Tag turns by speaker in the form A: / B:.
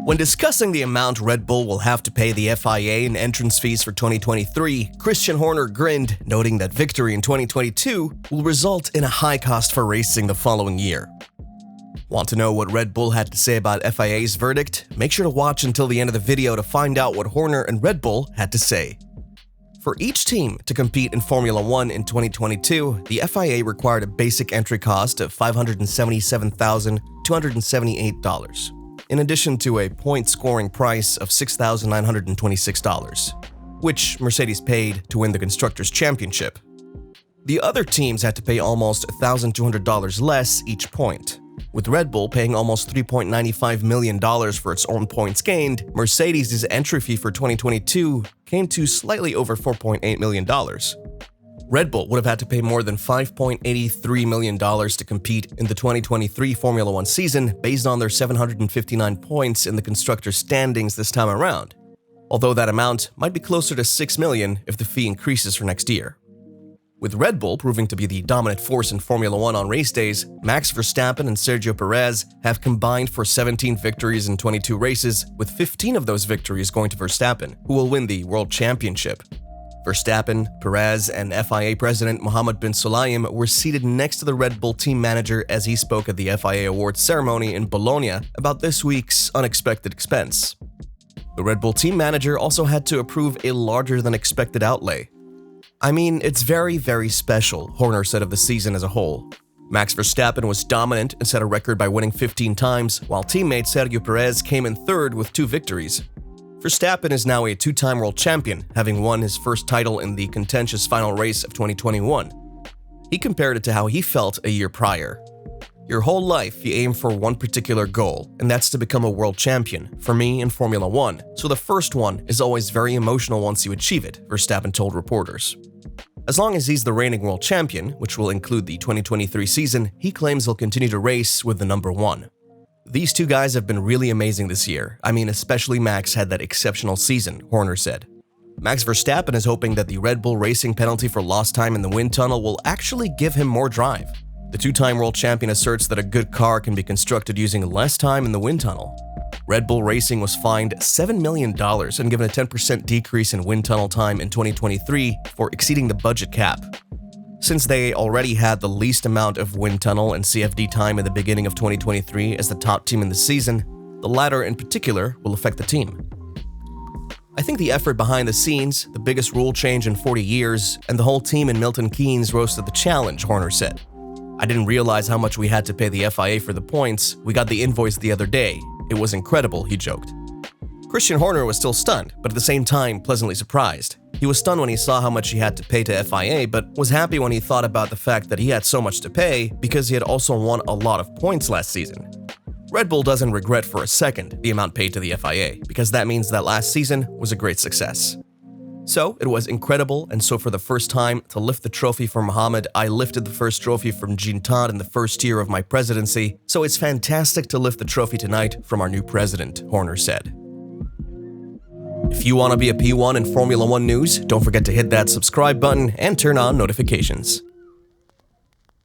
A: When discussing the amount Red Bull will have to pay the FIA in entrance fees for 2023, Christian Horner grinned, noting that victory in 2022 will result in a high cost for racing the following year. Want to know what Red Bull had to say about FIA's verdict? Make sure to watch until the end of the video to find out what Horner and Red Bull had to say. For each team to compete in Formula 1 in 2022, the FIA required a basic entry cost of $577,278, in addition to a point-scoring price of $6,926, which Mercedes paid to win the Constructors' Championship. The other teams had to pay almost $1,200 less each point. With Red Bull paying almost $3.95 million for its own points gained, Mercedes' entry fee for 2022 came to slightly over $4.8 million. Red Bull would have had to pay more than $5.83 million to compete in the 2023 Formula 1 season based on their 759 points in the constructors' standings this time around, although that amount might be closer to $6 million if the fee increases for next year. With Red Bull proving to be the dominant force in Formula 1 on race days, Max Verstappen and Sergio Perez have combined for 17 victories in 22 races, with 15 of those victories going to Verstappen, who will win the World Championship. Verstappen, Perez, and FIA President Mohammed bin Sulayem were seated next to the Red Bull team manager as he spoke at the FIA awards ceremony in Bologna about this week's unexpected expense. The Red Bull team manager also had to approve a larger-than-expected outlay. "I mean, it's very, very special," Horner said of the season as a whole. Max Verstappen was dominant and set a record by winning 15 times, while teammate Sergio Perez came in third with 2 victories. Verstappen is now a 2-time world champion, having won his first title in the contentious final race of 2021. He compared it to how he felt a year prior. "Your whole life, you aim for one particular goal, and that's to become a world champion, for me in Formula 1, so the first one is always very emotional once you achieve it," Verstappen told reporters. As long as he's the reigning world champion, which will include the 2023 season, he claims he'll continue to race with the number 1. "These two guys have been really amazing this year. I mean, especially Max had that exceptional season," Horner said. Max Verstappen is hoping that the Red Bull racing penalty for lost time in the wind tunnel will actually give him more drive. The 2-time world champion asserts that a good car can be constructed using less time in the wind tunnel. Red Bull Racing was fined $7 million and given a 10% decrease in wind tunnel time in 2023 for exceeding the budget cap. Since they already had the least amount of wind tunnel and CFD time in the beginning of 2023 as the top team in the season, the latter in particular will affect the team. "I think the effort behind the scenes, the biggest rule change in 40 years, and the whole team in Milton Keynes rose to the challenge," Horner said. "I didn't realize how much we had to pay the FIA for the points. We got the invoice the other day. It was incredible," he joked. Christian Horner was still stunned, but at the same time pleasantly surprised. He was stunned when he saw how much he had to pay to FIA, but was happy when he thought about the fact that he had so much to pay because he had also won a lot of points last season. Red Bull doesn't regret for a second the amount paid to the FIA, because that means that last season was a great success. "So, it was incredible, and so for the first time, to lift the trophy for Mohammed, I lifted the first trophy from Jean-Todt in the first year of my presidency, so it's fantastic to lift the trophy tonight from our new president," Horner said. If you want to be a P1 in Formula 1 news, don't forget to hit that subscribe button and turn on notifications.